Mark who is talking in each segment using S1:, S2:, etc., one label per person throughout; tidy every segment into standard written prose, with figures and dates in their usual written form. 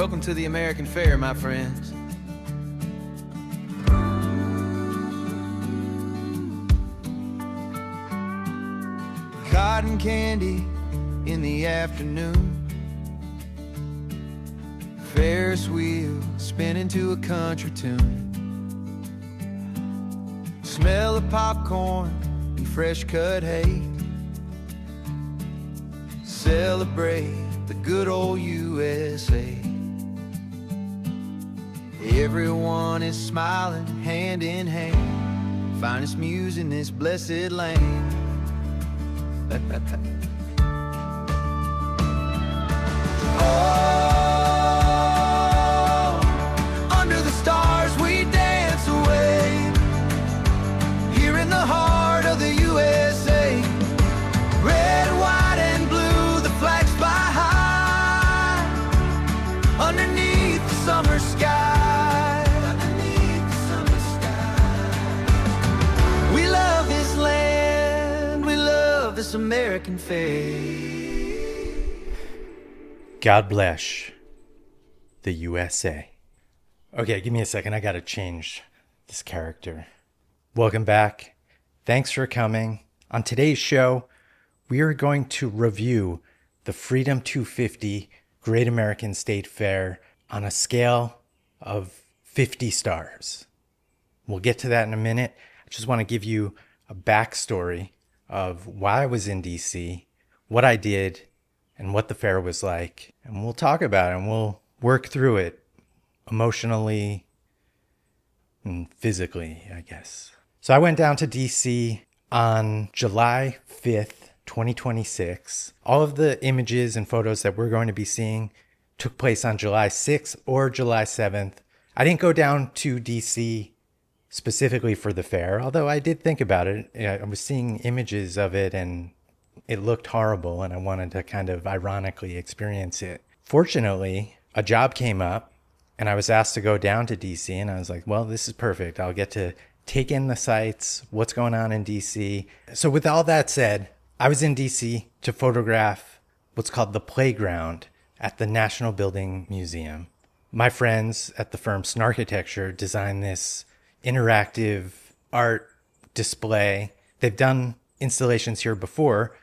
S1: Welcome to the American Fair, my friends. Cotton candy in the afternoon, Ferris wheel spinning to a country tune, smell of popcorn and fresh cut hay. Celebrate the good old USA. Everyone is smiling hand in hand, finest muse in this blessed land. Oh, under the stars we dance away, here in the heart of the USA. Red, white, and blue, the flags fly high, underneath the summer sky. Underneath the summer sky. We love this land, we love this American faith.
S2: God bless the USA. Okay, give me a second. I gotta change this character. Welcome back. Thanks for coming. On today's show, we are going to review the Freedom 250 Great American State Fair on a scale of 50 stars. We'll get to that in a minute. I just want to give you a backstory of why I was in DC, what I did, and what the fair was like. And we'll talk about it and we'll work through it emotionally and physically, I guess. So I went down to DC on July 5th, 2026. All of the images and photos that we're going to be seeing took place on July 6th or July 7th. I didn't go down to DC specifically for the fair, although I did think about it. I was seeing images of it and it looked horrible and I wanted to kind of ironically experience it. Fortunately, a job came up and I was asked to go down to DC, and I was like, well, this is perfect. I'll get to take in the sights, what's going on in DC. So with all that said, I was in DC to photograph what's called the playground at the National Building Museum. My friends at the firm Snarchitecture designed this interactive art display. They've done installations here before.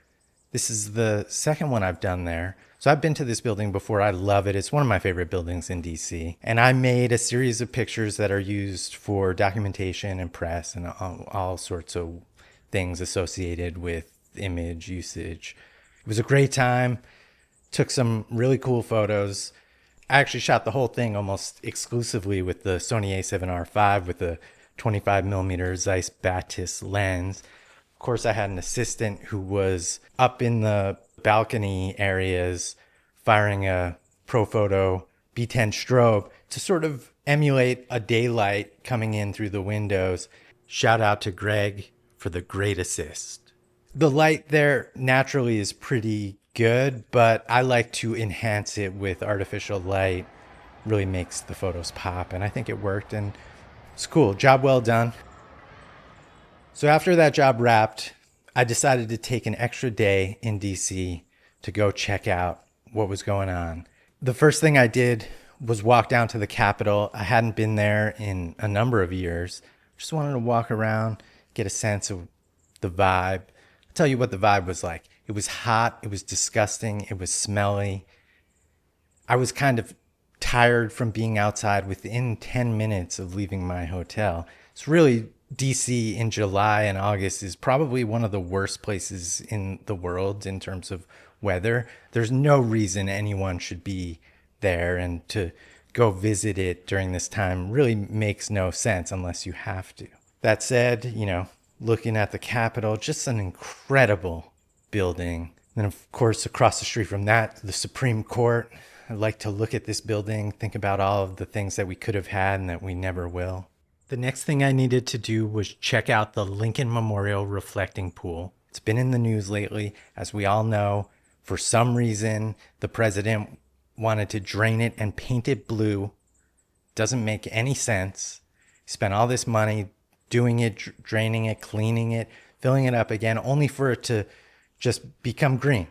S2: This is the second one I've done there. So I've been to this building before. I love it. It's one of my favorite buildings in DC. And I made a series of pictures that are used for documentation and press and all sorts of things associated with image usage. It was a great time. Took some really cool photos. I actually shot the whole thing almost exclusively with the Sony a7R5 with the 25mm Zeiss Batis lens. Of course, I had an assistant who was up in the balcony areas firing a Profoto B10 strobe to sort of emulate a daylight coming in through the windows. Shout out to Greg for the great assist. The light there naturally is pretty good, but I like to enhance it with artificial light. Really makes the photos pop, and I think it worked, and it's cool. Job well done. So after that job wrapped, I decided to take an extra day in DC to go check out what was going on. The first thing I did was walk down to the Capitol. I hadn't been there in a number of years. Just wanted to walk around, get a sense of the vibe. I'll tell you what the vibe was like. It was hot, it was disgusting, it was smelly. I was kind of tired from being outside within 10 minutes of leaving my hotel. It's really, DC in July and August is probably one of the worst places in the world in terms of weather. There's no reason anyone should be there, and to go visit it during this time really makes no sense unless you have to. That said, looking at the Capitol, just an incredible building. Then of course, across the street from that, the Supreme Court. I like to look at this building, think about all of the things that we could have had and that we never will. The next thing I needed to do was check out the Lincoln Memorial reflecting pool. It's been in the news lately. As we all know, for some reason, the president wanted to drain it and paint it blue. Doesn't make any sense. He spent all this money doing it, draining it, cleaning it, filling it up again, only for it to just become green.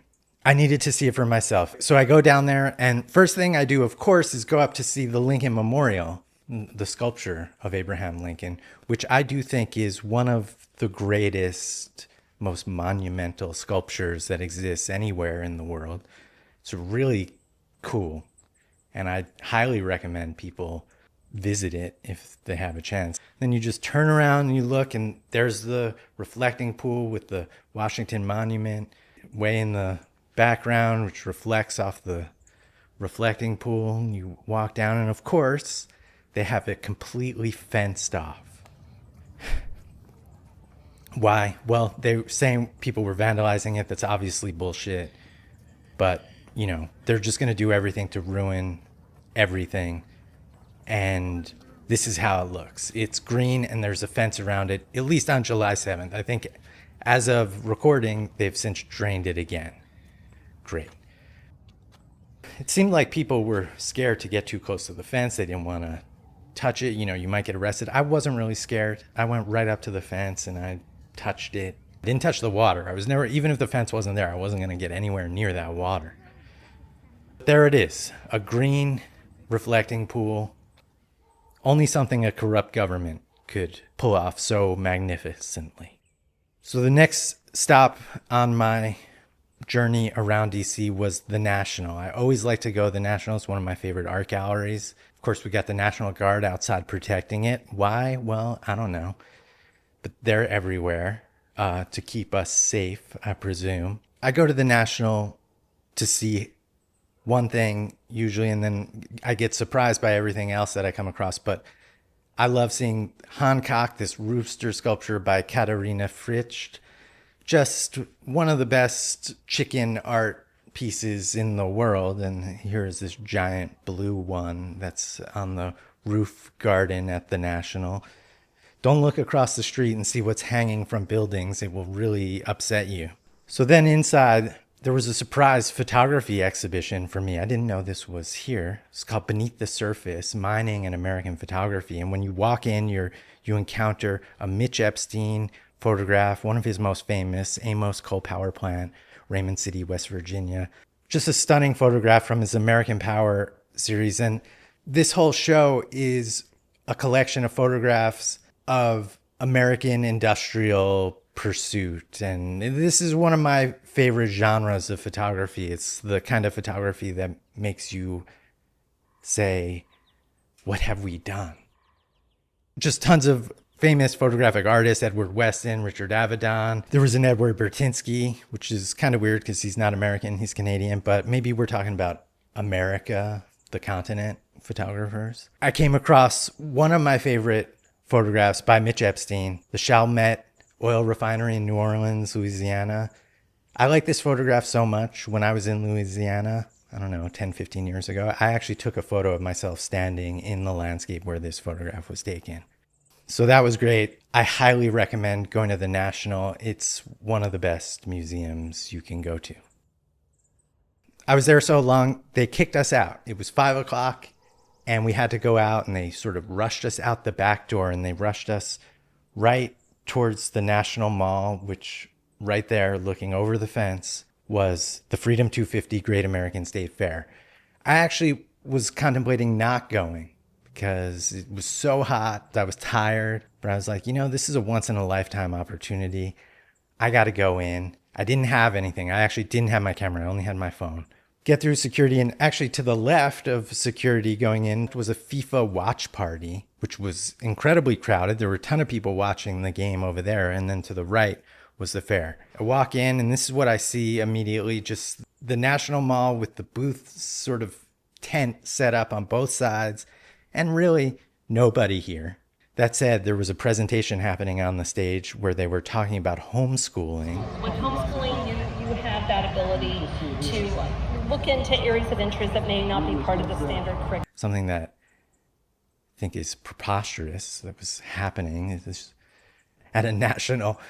S2: I needed to see it for myself. So I go down there, and first thing I do, of course, is go up to see the Lincoln Memorial, the sculpture of Abraham Lincoln, which I do think is one of the greatest, most monumental sculptures that exists anywhere in the world. It's really cool, and I highly recommend people visit it if they have a chance. Then you just turn around and you look, and there's the reflecting pool with the Washington Monument way in the background, which reflects off the reflecting pool. You walk down, and of course, they have it completely fenced off. Why? Well, they're saying people were vandalizing it. That's obviously bullshit. But, they're just going to do everything to ruin everything. And this is how it looks. It's green, and there's a fence around it, at least on July 7th. I think as of recording, they've since drained it again. Great. It seemed like people were scared to get too close to the fence. They didn't want to touch it. You might get arrested. I wasn't really scared. I went right up to the fence and I touched it. I didn't touch the water. I was never, even if the fence wasn't there, I wasn't going to get anywhere near that water. But there it is, a green reflecting pool. Only something a corrupt government could pull off so magnificently. So the next stop on my journey around DC was the National. I always like to go to the National. It's one of my favorite art galleries. Of course, we got the National Guard outside protecting it. Why? Well, I don't know. But they're everywhere to keep us safe, I presume. I go to the National to see one thing usually, and then I get surprised by everything else that I come across. But I love seeing Hancock, this rooster sculpture by Katharina Fritzsch. Just one of the best chicken art pieces in the world. And here is this giant blue one that's on the roof garden at the National. Don't look across the street and see what's hanging from buildings. It will really upset you. So then inside, there was a surprise photography exhibition for me. I didn't know this was here. It's called Beneath the Surface, Mining and American Photography. And when you walk in, you encounter a Mitch Epstein photograph, one of his most famous, Amos Coal Power Plant, Raymond City, West Virginia. Just a stunning photograph from his American Power series. And this whole show is a collection of photographs of American industrial pursuit. And this is one of my favorite genres of photography. It's the kind of photography that makes you say, what have we done? Just tons of famous photographic artists, Edward Weston, Richard Avedon. There was an Edward Bertinsky, which is kind of weird because he's not American, he's Canadian, but maybe we're talking about America, the continent photographers. I came across one of my favorite photographs by Mitch Epstein, the Chalmette oil refinery in New Orleans, Louisiana. I like this photograph so much. When I was in Louisiana, I don't know, 10, 15 years ago, I actually took a photo of myself standing in the landscape where this photograph was taken. So that was great. I highly recommend going to the National. It's one of the best museums you can go to. I was there so long, they kicked us out. It was 5 o'clock and we had to go out, and they sort of rushed us out the back door, and they rushed us right towards the National Mall, which right there looking over the fence was the Freedom 250 Great American State Fair. I actually was contemplating not going because it was so hot. I was tired, but I was like, this is a once in a lifetime opportunity. I got to go in. I didn't have anything. I actually didn't have my camera. I only had my phone. Get through security, and actually to the left of security going in was a FIFA watch party, which was incredibly crowded. There were a ton of people watching the game over there, and then to the right was the fair. I walk in, and this is what I see immediately, just the National Mall with the booth sort of tent set up on both sides, and really nobody here. That said, there was a presentation happening on the stage where they were talking about homeschooling.
S3: With homeschooling, you have that ability to look into areas of interest that may not be part of the standard curriculum.
S2: Something that I think is preposterous that was happening at a national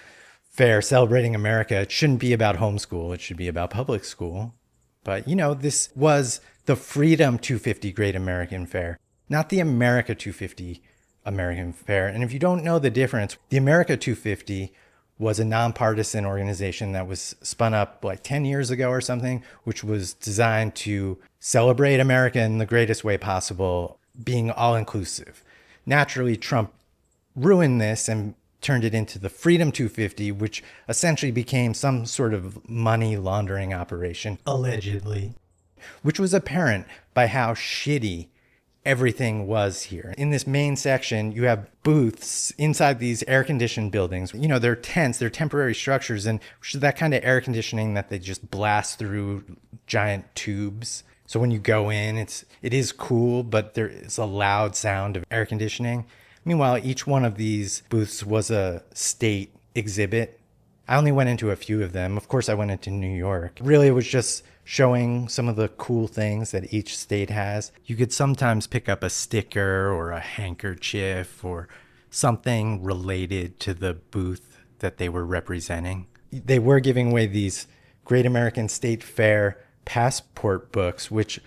S2: fair celebrating America. It shouldn't be about homeschool. It should be about public school. But, this was the Freedom 250 Great American Fair, not the America 250 American Fair. And if you don't know the difference, the America 250 was a nonpartisan organization that was spun up like 10 years ago or something, which was designed to celebrate America in the greatest way possible, being all inclusive. Naturally, Trump ruined this and turned it into the Freedom 250, which essentially became some sort of money laundering operation, allegedly, which was apparent by how shitty everything was here. In this main section, you have booths inside these air-conditioned buildings. You know, they're tents, they're temporary structures, and that kind of air conditioning that they just blast through giant tubes. So when you go in, it is cool, but there is a loud sound of air conditioning. Meanwhile, each one of these booths was a state exhibit. I only went into a few of them. Of course, I went into New York. Really, it was just showing some of the cool things that each state has. You could sometimes pick up a sticker or a handkerchief or something related to the booth that they were representing. They were giving away these Great American State Fair passport books, which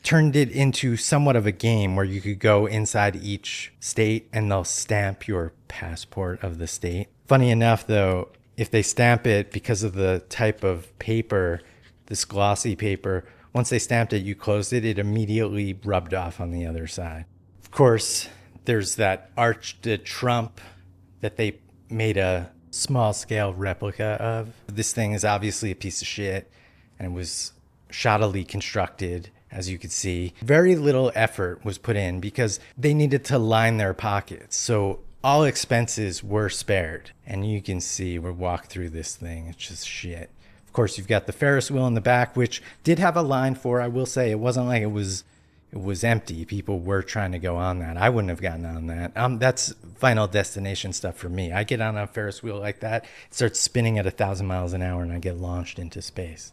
S2: turned it into somewhat of a game where you could go inside each state and they'll stamp your passport of the state. Funny enough, though, if they stamp it because of the type of paper, this glossy paper, once they stamped it, you closed it, it immediately rubbed off on the other side. Of course, there's that Arch de Trump that they made a small-scale replica of. This thing is obviously a piece of shit, and it was shoddily constructed, as you could see. Very little effort was put in because they needed to line their pockets. So all expenses were spared. And you can see, we'll walk through this thing. It's just shit. Of course, you've got the Ferris wheel in the back, which did have a line for, I will say. It wasn't like it was empty. People were trying to go on that. I wouldn't have gotten on that. That's Final Destination stuff for me. I get on a Ferris wheel like that, it starts spinning at 1,000 miles an hour, and I get launched into space.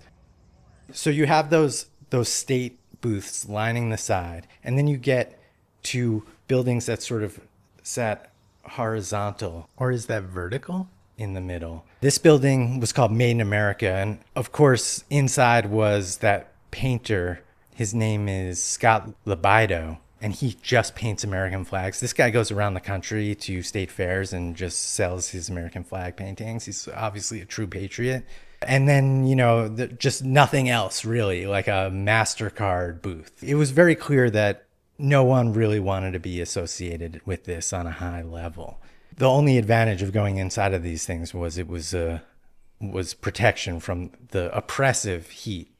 S2: So you have those state booths lining the side, and then you get to buildings that sort of sat horizontal, or is that vertical? In the middle. This building was called Made in America, and of course inside was that painter. His name is Scott Libido, and he just paints American flags. This guy goes around the country to state fairs and just sells his American flag paintings. He's obviously a true patriot. And then, you know, just nothing else really, like a MasterCard booth. It was very clear that no one really wanted to be associated with this on a high level. The only advantage of going inside of these things was it was protection from the oppressive heat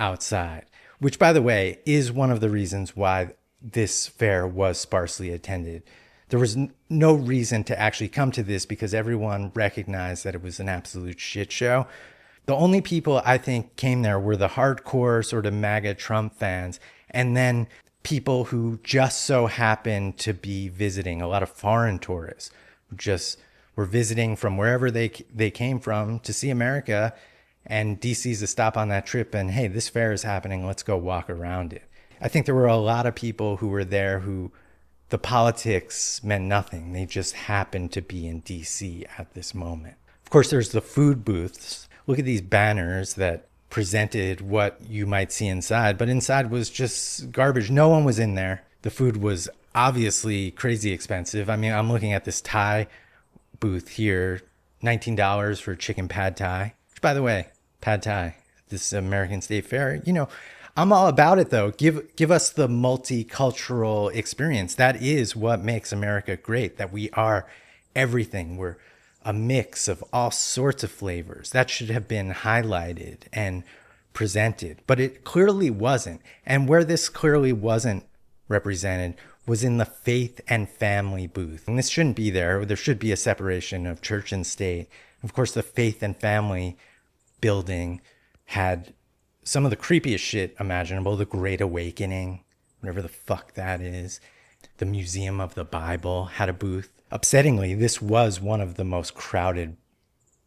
S2: outside, which, by the way, is one of the reasons why this fair was sparsely attended. There was no reason to actually come to this because everyone recognized that it was an absolute shit show. The only people I think came there were the hardcore sort of MAGA Trump fans, and then people who just so happened to be visiting, a lot of foreign tourists who just were visiting from wherever they came from to see America, and DC's a stop on that trip, and hey, this fair is happening, let's go walk around it. I think there were a lot of people who were there who the politics meant nothing. They just happened to be in DC at this moment. Of course, there's the food booths. Look at these banners that presented what you might see inside, but inside was just garbage. No one was in there. The food was obviously crazy expensive. I mean, I'm looking at this Thai booth here, $19 for chicken pad Thai, which, by the way, pad Thai, this American State Fair, you know, I'm all about it though. Give us the multicultural experience. That is what makes America great, that we are everything. We're a mix of all sorts of flavors. That should have been highlighted and presented, but it clearly wasn't. And where this clearly wasn't represented was in the faith and family booth. And this shouldn't be there. There should be a separation of church and state. Of course, the faith and family building had some of the creepiest shit imaginable. The Great Awakening, whatever the fuck that is. The Museum of the Bible had a booth. Upsettingly, this was one of the most crowded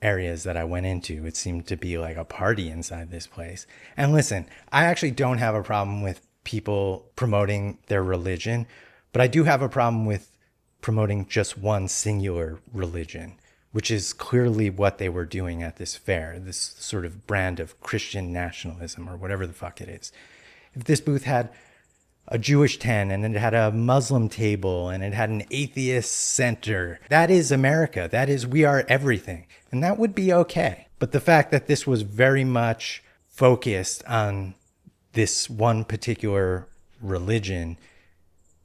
S2: areas that I went into. It seemed to be like a party inside this place. And listen, I actually don't have a problem with people promoting their religion, but I do have a problem with promoting just one singular religion, which is clearly what they were doing at this fair, this sort of brand of Christian nationalism or whatever the fuck it is. If this booth had a Jewish tent, and it had a Muslim table, and it had an atheist center. That is America. That is, we are everything. And that would be okay. But the fact that this was very much focused on this one particular religion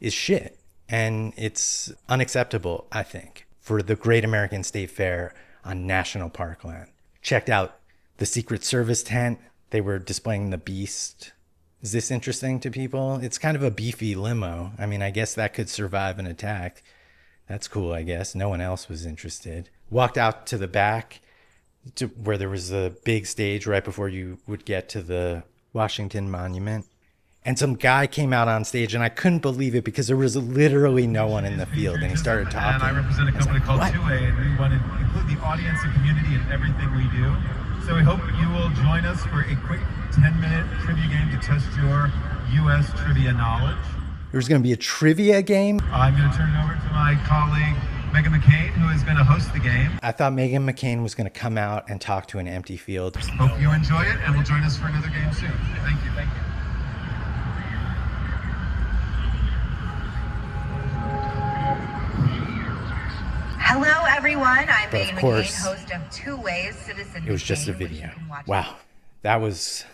S2: is shit. And it's unacceptable, I think, for the Great American State Fair on national parkland. Checked out the Secret Service tent. They were displaying the Beast. Is this interesting to people? It's kind of a beefy limo. I mean, I guess that could survive an attack. That's cool, I guess. No one else was interested. Walked out to the back to where there was a big stage right before you would get to the Washington Monument. And some guy came out on stage, and I couldn't believe it because there was literally no one in the field. And he started talking.
S4: And I represent a company called 2A, and we want to include the audience and community in everything we do. So we hope you will join us for a quick 10-minute trivia game to test your U.S. trivia knowledge.
S2: There's going to be a trivia game.
S4: I'm going to turn it over to my colleague, Megan McCain, who is going to host the game.
S2: I thought Megan McCain was going to come out and talk to an empty field.
S4: Hope you enjoy it, and will join us for another game soon. Thank you. Thank you.
S5: Hello, everyone. I'm
S2: But
S5: Megan
S2: of
S5: McCain,
S2: course,
S5: host of Two Ways Citizen.
S2: it was just a
S5: Game, which
S2: video.
S5: you can watch.
S2: Wow. That was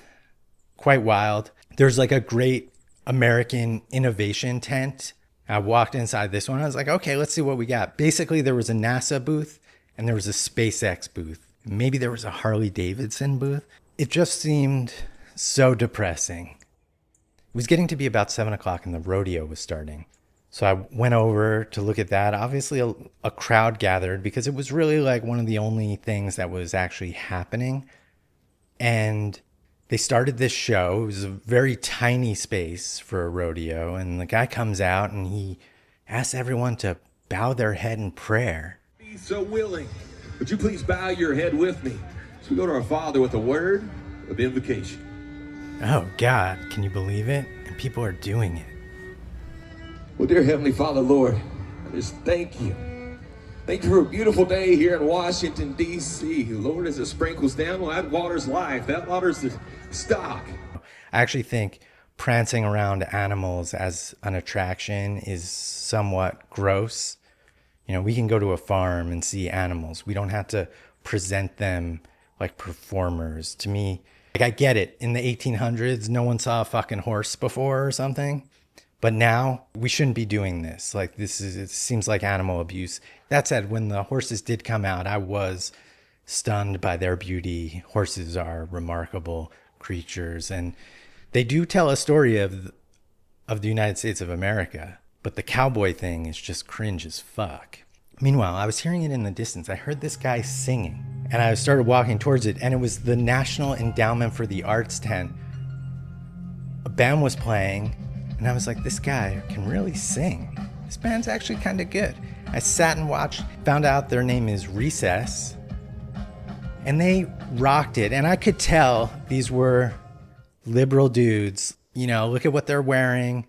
S2: quite wild. There's like a great American innovation tent. I walked inside this one. I was like, okay, let's see what we got. Basically, there was a NASA booth and there was a SpaceX booth. Maybe there was a Harley Davidson booth. It just seemed so depressing. It was getting to be about 7 o'clock and the rodeo was starting. So I went over to look at that. Obviously, a crowd gathered because it was really like one of the only things that was actually happening. And they started this show. It was a very tiny space for a rodeo. And the guy comes out and he asks everyone to bow their head in prayer.
S6: Be so willing. Would you please bow your head with me? So we go to our Father with a word of invocation.
S2: Oh, God, can you believe it? And people are doing it.
S6: Well, dear Heavenly Father, Lord, I just thank you. Thank you for a beautiful day here in Washington, D.C. Lord, as it sprinkles down, well, that water's life. That water's the stock.
S2: I actually think prancing around animals as an attraction is somewhat gross. You know, we can go to a farm and see animals. We don't have to present them like performers. To me, like, I get it. In the 1800s, no one saw a fucking horse before or something. But now we shouldn't be doing this. Like, it seems like animal abuse. That said, when the horses did come out, I was stunned by their beauty. Horses are remarkable creatures, and they do tell a story of the United States of America. But the cowboy thing is just cringe as fuck. Meanwhile, I was hearing it in the distance. I heard this guy singing, and I started walking towards it, and it was the National Endowment for the Arts tent. A band was playing, and I was like, this guy can really sing. This band's actually kind of good. I sat and watched, found out their name is Recess, and they rocked it. And I could tell these were liberal dudes. You know, look at what they're wearing.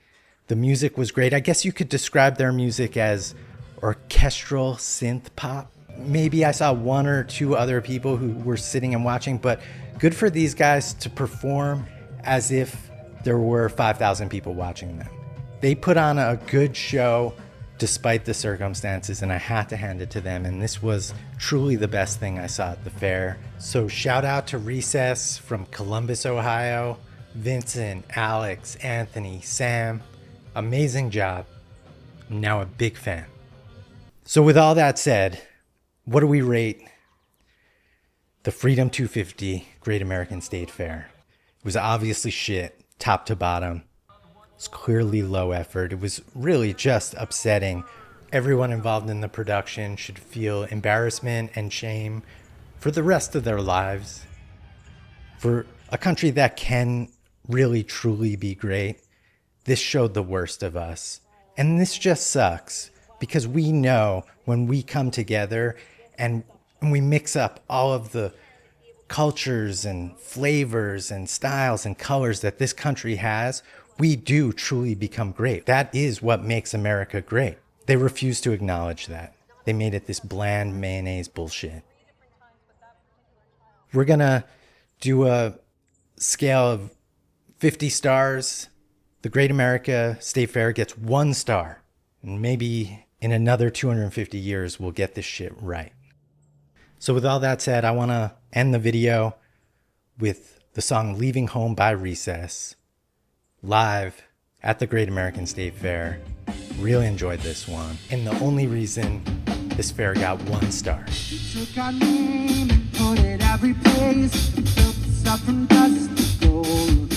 S2: The music was great. I guess you could describe their music as orchestral synth pop. Maybe I saw one or two other people who were sitting and watching, but good for these guys to perform as if there were 5,000 people watching them. They put on a good show despite the circumstances, and I had to hand it to them. And this was truly the best thing I saw at the fair. So shout out to Recess from Columbus, Ohio, Vincent, Alex, Anthony, Sam. Amazing job. I'm now a big fan. So with all that said, what do we rate the Freedom 250 Great American State Fair? It was obviously shit. Top to bottom. It's clearly low effort. It was really just upsetting. Everyone involved in the production should feel embarrassment and shame for the rest of their lives. For a country that can really truly be great, this showed the worst of us. And this just sucks because we know when we come together and we mix up all of the cultures and flavors and styles and colors that this country has, we do truly become great. That is what makes America great. They refuse to acknowledge that. They made it this bland mayonnaise bullshit. We're gonna do a scale of 50 stars The Great America State Fair gets 1 star. And maybe in another 250 years, we'll get this shit right. So with all that said, I want to end the video with the song Leaving Home by Recess, live at the Great American State Fair. Really enjoyed this one. And the only reason this fair got 1 star.
S1: Took our name and put it every place, built us up from dust to gold.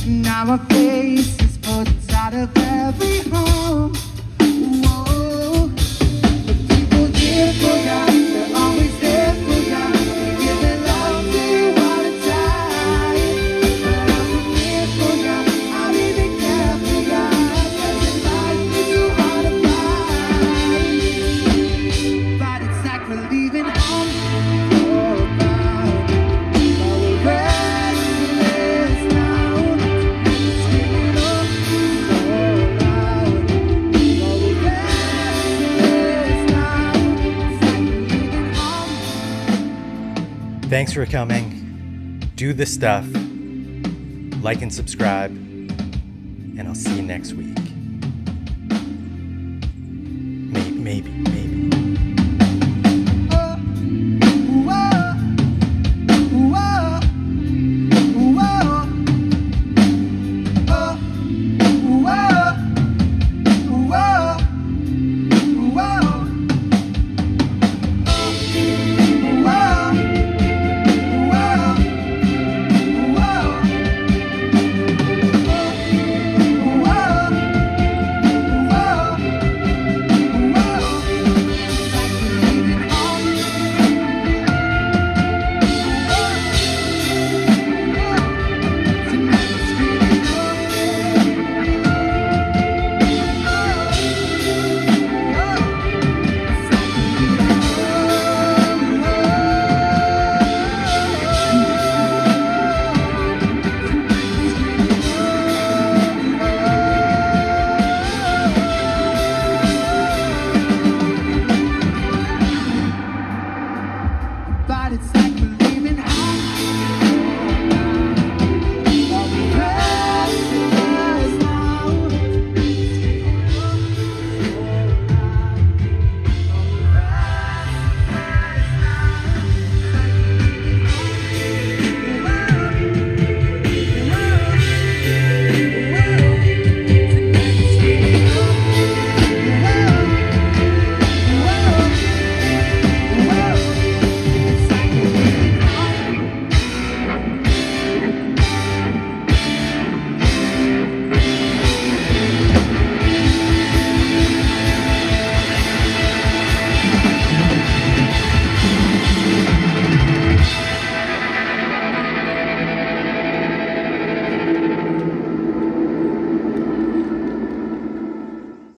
S1: Now our faces put inside of every home. Whoa. The people here forgot, they're always there forgot. They give their love to all the time. But I'm here forgot, I really care forgot. Cause life is so hard to find. But it's like we're leaving home. Oh, God. While we're restless now. Screaming up so loud. While we're restless now. It's like we're leaving home.
S2: Thanks for coming. Do the stuff. Like and subscribe. And I'll see you next week. Maybe.